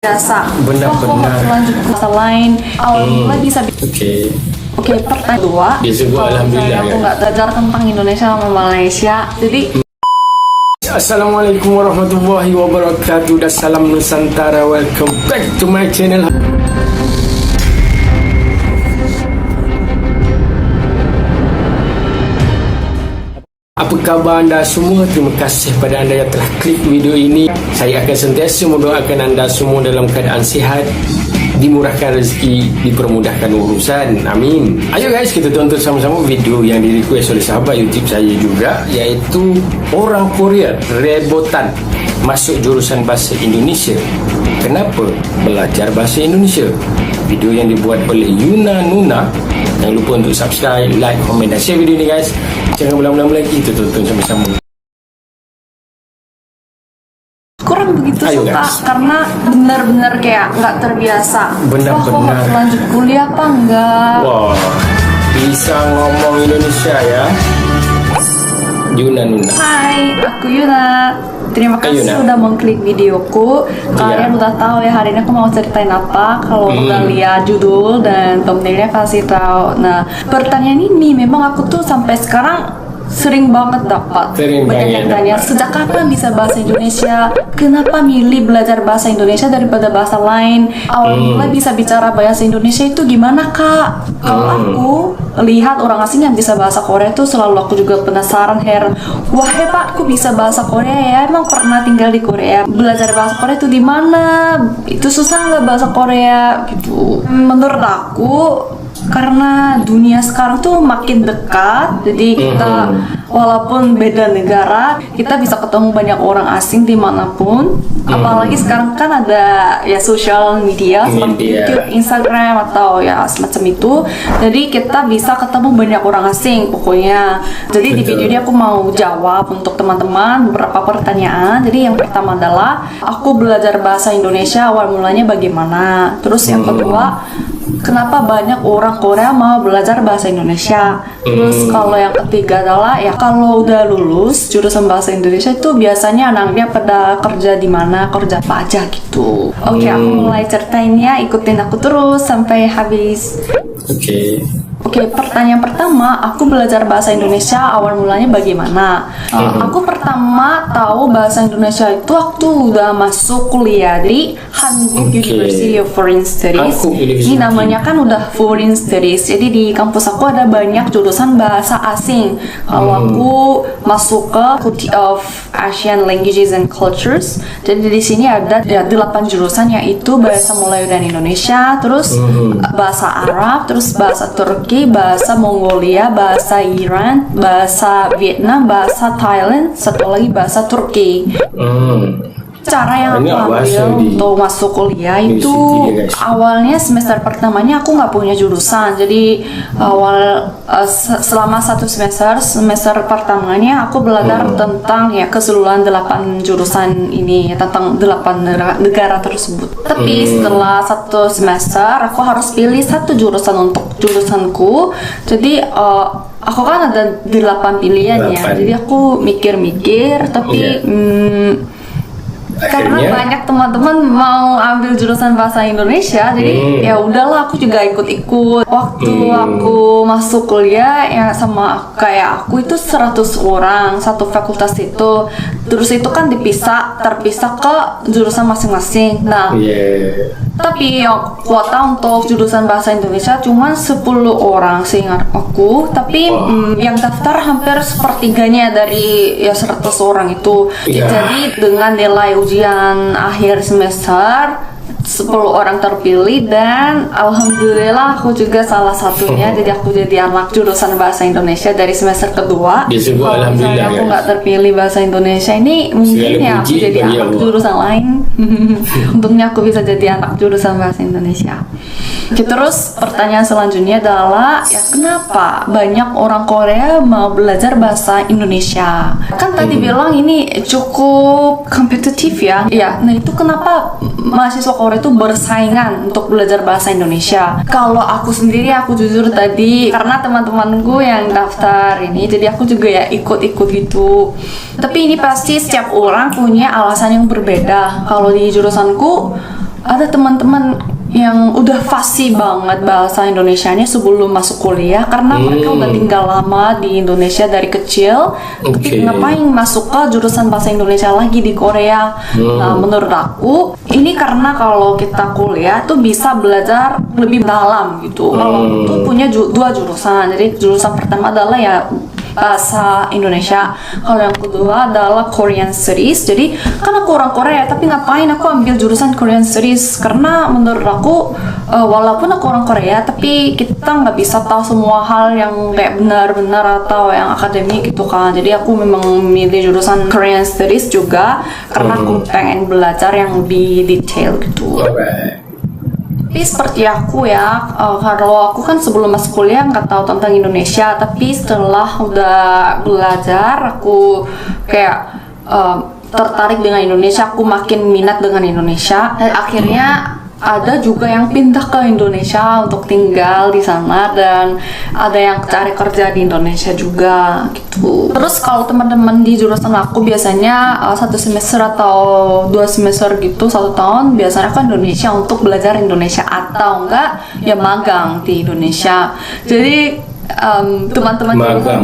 biasa. Benar-benar. Lanjut ke kata lain. Awalnya bisa. Oke, pertanyaan kedua. Biasa gua Kalau alhamdulillah misalnya aku ya. nggak belajar tentang Indonesia sama Malaysia, jadi Assalamualaikum warahmatullahi wabarakatuh. Dan salam Nusantara. Welcome back to my channel. Apa khabar anda semua? Terima kasih pada anda yang telah klik video ini. Saya akan sentiasa mendoakan anda semua dalam keadaan sihat, dimurahkan rezeki, dipermudahkan urusan. Amin. Ayo guys, kita tonton sama-sama video yang di-request oleh sahabat YouTube saya juga, iaitu orang Korea rebutan masuk jurusan bahasa Indonesia. Kenapa belajar bahasa Indonesia? Video yang dibuat oleh Yuna Nuna. Jangan lupa untuk subscribe, like, komen dan share video ni guys. Jangan berlama-lama lagi, kita tonton sama-sama. kurang begitu Ayo, suka guys. karena benar-benar kayak nggak terbiasa. Benar-benar. Aku harus lanjut kuliah apa enggak? Wah, bisa ngomong Indonesia ya, Yuna Nuna. Hai, aku Yuna. Terima kasih Yuna. udah mengklik videoku. Kalian udah tahu ya hari ini aku mau ceritain apa. Kalau udah lihat judul dan thumbnailnya kasih tahu. Nah, pertanyaan ini memang aku tuh sampai sekarang sering banget dapat. Sering Banyak yang banget tanya, sejak kapan bisa bahasa Indonesia? Kenapa milih belajar bahasa Indonesia daripada bahasa lain? Awal mula bisa bicara bahasa Indonesia itu gimana, Kak? Kalau aku lihat orang asing yang bisa bahasa Korea itu selalu aku juga penasaran, heran. Wah, hebat, aku bisa bahasa Korea ya. Emang pernah tinggal di Korea. Belajar bahasa Korea itu di mana? Itu susah nggak bahasa Korea? Gitu. Menurut aku, karena dunia sekarang tuh makin dekat, jadi kita walaupun beda negara, kita bisa ketemu banyak orang asing dimanapun. Apalagi sekarang kan ada ya social media seperti YouTube, Instagram atau ya semacam itu. Jadi kita bisa ketemu banyak orang asing pokoknya. Jadi di video ini aku mau jawab untuk teman-teman beberapa pertanyaan. Jadi yang pertama adalah aku belajar bahasa Indonesia awal mulanya bagaimana? Terus yang kedua, kenapa banyak orang Korea mau belajar bahasa Indonesia? Terus kalau yang ketiga adalah ya kalau udah lulus jurusan bahasa Indonesia itu biasanya anaknya pada kerja di mana, kerja apa aja gitu. Oke, aku mulai ceritainnya, ikutin aku terus sampai habis. Oke, pertanyaan pertama, aku belajar bahasa Indonesia awal mulanya bagaimana? Aku pertama tahu bahasa Indonesia itu waktu udah masuk kuliah di Hanguk University of Foreign Studies. Ini namanya kan udah Foreign Studies. Jadi di kampus aku ada banyak jurusan bahasa asing. Kalau aku masuk ke Faculty of Asian Languages and Cultures. Jadi di sini ada 8 jurusan, yaitu bahasa Melayu dan Indonesia, terus bahasa Arab, terus bahasa Turki, bahasa Mongolia, bahasa Iran, bahasa Vietnam, bahasa Thailand, satu lagi bahasa Turki. Cara yang aku ambil untuk masuk kuliah itu awalnya semester pertamanya aku nggak punya jurusan. Jadi selama satu semester pertamanya aku belajar tentang ya keseluruhan 8 jurusan ini, tentang 8 negara tersebut. Tapi setelah satu semester aku harus pilih satu jurusan untuk jurusanku. Jadi aku kan ada 8 pilihan ya. Jadi aku mikir-mikir, tapi karena banyak teman-teman mau ambil jurusan bahasa Indonesia, jadi ya udahlah aku juga ikut-ikut. Waktu aku masuk kuliah ya sama kayak aku itu 100 orang satu fakultas itu. Terus itu kan terpisah ke jurusan masing-masing. Nah, tapi kuota untuk jurusan bahasa Indonesia cuma 10 orang seingat aku. Tapi yang daftar hampir sepertiganya dari ya 100 orang itu. Jadi dengan nilai ujian akhir semester 10 orang terpilih, dan alhamdulillah aku juga salah satunya. Jadi aku jadi anak jurusan bahasa Indonesia dari semester kedua. Kalau misalnya aku nggak terpilih bahasa Indonesia ini, mungkin ya aku jadi anak jurusan lain. Untungnya aku bisa jadi anak jurusan bahasa Indonesia. Oke, terus pertanyaan selanjutnya adalah ya kenapa banyak orang Korea mau belajar bahasa Indonesia? Kan tadi bilang ini cukup kompetitif ya. Ya, nah itu kenapa mahasiswa Korea itu bersaingan untuk belajar bahasa Indonesia? Kalau aku sendiri, aku jujur tadi karena teman-temanku yang daftar ini, jadi aku juga ya ikut-ikut gitu. Tapi ini pasti setiap orang punya alasan yang berbeda. Kalau di jurusanku ada teman-teman yang udah fasih banget bahasa Indonesianya sebelum masuk kuliah karena mereka udah tinggal lama di Indonesia dari kecil. Tapi ngapain masuk ke jurusan bahasa Indonesia lagi di Korea? Nah, menurut aku ini karena kalau kita kuliah tuh bisa belajar lebih dalam gitu. Kalau tuh punya dua jurusan. Jadi jurusan pertama adalah ya bahasa Indonesia, kalau yang kedua adalah Korean Studies. Jadi kan aku orang Korea, tapi ngapain aku ambil jurusan Korean Studies? Karena menurut aku walaupun aku orang Korea, tapi kita nggak bisa tahu semua hal yang kayak benar-benar atau yang akademik gitu kan. Jadi aku memang memilih jurusan Korean Studies juga karena aku pengen belajar yang lebih detail gitu. Tapi seperti aku ya, kalau aku kan sebelum masuk kuliah nggak tahu tentang Indonesia, tapi setelah udah belajar aku kayak tertarik dengan Indonesia, aku makin minat dengan Indonesia. Dan akhirnya ada juga yang pindah ke Indonesia untuk tinggal di sana, dan ada yang cari kerja di Indonesia juga gitu. Terus kalau teman-teman di jurusan aku biasanya 1 semester atau 2 semester gitu, 1 tahun biasanya ke Indonesia untuk belajar Indonesia atau enggak ya magang di Indonesia. Jadi teman-teman magang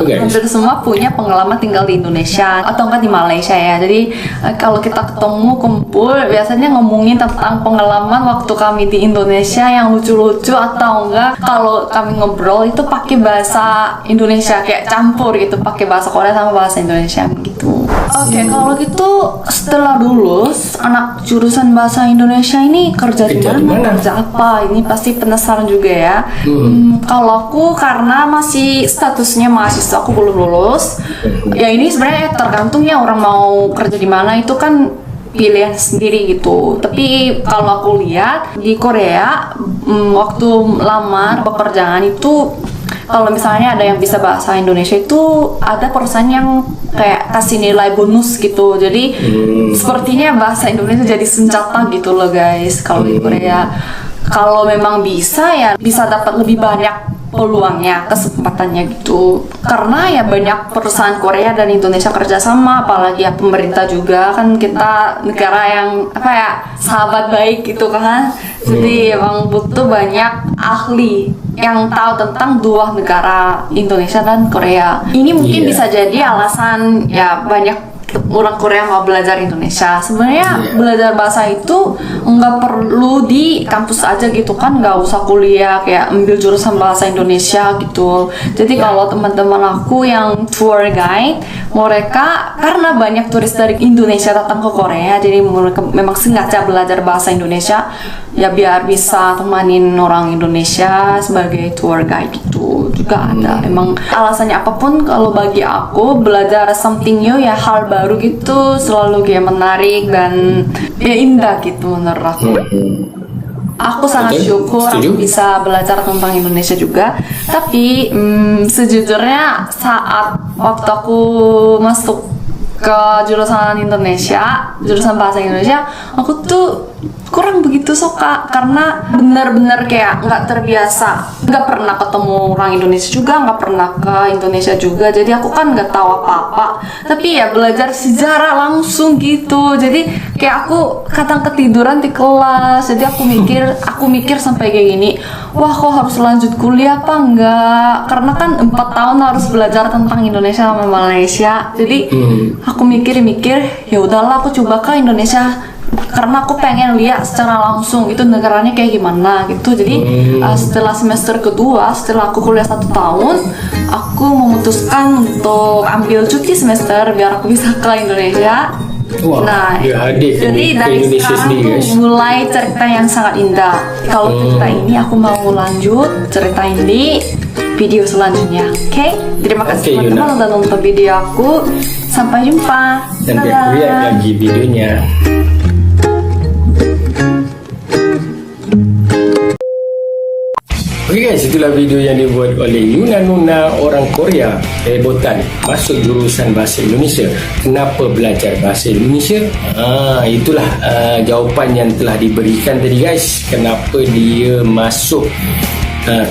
ya, hampir semua punya pengalaman tinggal di Indonesia atau enggak di Malaysia ya. Jadi kalau kita ketemu kumpul biasanya ngomongin tentang pengalaman waktu kami di Indonesia yang lucu-lucu, atau enggak kalau kami ngobrol itu pakai bahasa Indonesia kayak campur gitu, pakai bahasa Korea sama bahasa Indonesia gitu. Oke, kalau gitu setelah lulus anak jurusan bahasa Indonesia ini kerja di mana? Kerja apa? Ini pasti penasaran juga ya. Kalau aku karena masih statusnya mahasiswa, aku belum lulus. Ya ini sebenarnya tergantung ya orang mau kerja di mana, itu kan pilihan sendiri gitu. Tapi kalau aku lihat di Korea waktu lamar pekerjaan itu, kalau misalnya ada yang bisa bahasa Indonesia itu ada perusahaan yang kayak kasih nilai bonus gitu. Jadi sepertinya bahasa Indonesia jadi senjata gitu loh guys kalau di Korea. Kalau memang bisa ya bisa dapat lebih banyak peluangnya, kesempatannya gitu. Karena ya banyak perusahaan Korea dan Indonesia kerjasama, apalagi ya pemerintah juga, kan kita negara yang apa ya, sahabat baik gitu kan. Jadi emang butuh banyak ahli yang tahu tentang dua negara, Indonesia dan Korea. Ini mungkin bisa jadi alasan ya banyak orang Korea mau belajar Indonesia. Sebenarnya belajar bahasa itu nggak perlu di kampus aja gitu kan, nggak usah kuliah kayak ambil jurusan bahasa Indonesia gitu. Jadi kalau teman-teman aku yang tour guide, mereka karena banyak turis dari Indonesia datang ke Korea, jadi mereka memang sengaja belajar bahasa Indonesia ya biar bisa temanin orang Indonesia sebagai tour guide gitu. Juga ada emang alasannya apapun. Kalau bagi aku belajar something new ya, hal baru gitu, selalu kayak menarik dan ya indah gitu menurut aku. Aku sangat syukur aku bisa belajar tentang Indonesia juga. Tapi sejujurnya saat waktu aku masuk ke jurusan Indonesia, jurusan bahasa Indonesia, aku tuh kurang begitu suka karena benar-benar kayak nggak terbiasa, nggak pernah ketemu orang Indonesia juga, nggak pernah ke Indonesia juga, jadi aku kan nggak tahu apa-apa. Tapi ya belajar sejarah langsung gitu, jadi kayak aku kadang ketiduran di kelas. Jadi aku mikir sampai kayak gini, wah kok harus lanjut kuliah apa enggak, karena kan 4 tahun harus belajar tentang Indonesia sama Malaysia. Jadi aku mikir-mikir, ya udahlah aku coba ke Indonesia karena aku pengen lihat secara langsung itu negaranya kayak gimana gitu. Jadi setelah semester kedua, setelah aku kuliah 1 tahun, aku memutuskan untuk ambil cuti semester biar aku bisa ke Indonesia. Wah, nah, jadi dari sekarang tuh mulai cerita yang sangat indah. Kalau cerita ini aku mau lanjut ceritain di video selanjutnya. Oke? Terima kasih teman-teman udah nonton video aku. Sampai jumpa. Sampai lihat lagi videonya. Oke guys, itulah video yang dibuat oleh Nuna orang Korea, Botan, masuk jurusan bahasa Indonesia. Kenapa belajar bahasa Indonesia? Itulah jawapan yang telah diberikan tadi guys. Kenapa dia masuk,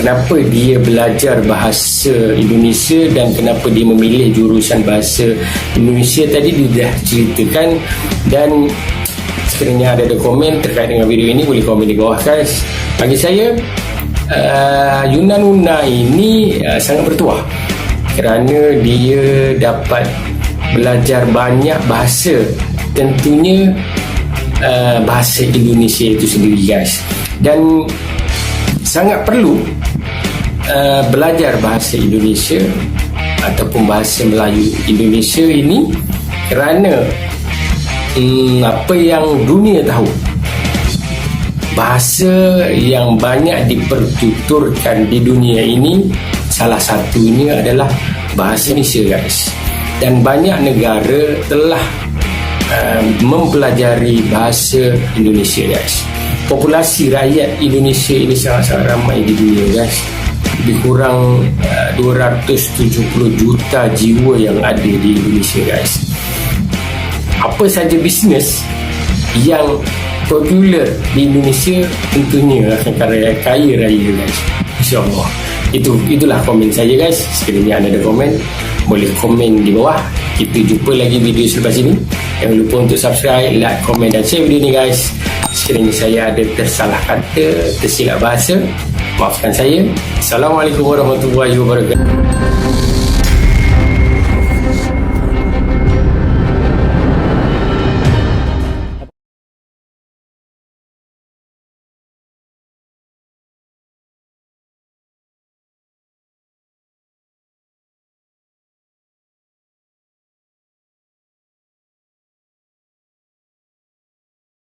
kenapa dia belajar bahasa Indonesia dan kenapa dia memilih jurusan bahasa Indonesia, tadi dia dah ceritakan. Dan sekiranya ada komen terkait dengan video ini, boleh komen di bawah guys. Bagi saya, Yunanuna ini sangat bertuah kerana dia dapat belajar banyak bahasa, tentunya bahasa Indonesia itu sendiri guys, dan sangat perlu belajar bahasa Indonesia ataupun bahasa Melayu Indonesia ini kerana apa yang dunia tahu, bahasa yang banyak dipertuturkan di dunia ini salah satunya adalah bahasa Indonesia guys, dan banyak negara telah mempelajari bahasa Indonesia guys. Populasi rakyat Indonesia ini sangat-sangat ramai di dunia guys, lebih kurang 270 juta jiwa yang ada di Indonesia guys. Apa saja bisnes yang popular di Indonesia tentunya akan kaya raya guys, insyaAllah. Itulah komen saya guys. Sekiranya anda ada komen, boleh komen di bawah. Kita jumpa lagi video selepas ini. Jangan lupa untuk subscribe, like, komen dan share video ni guys. Sekiranya saya ada tersalah kata, tersilap bahasa, maafkan saya. Assalamualaikum warahmatullahi wabarakatuh.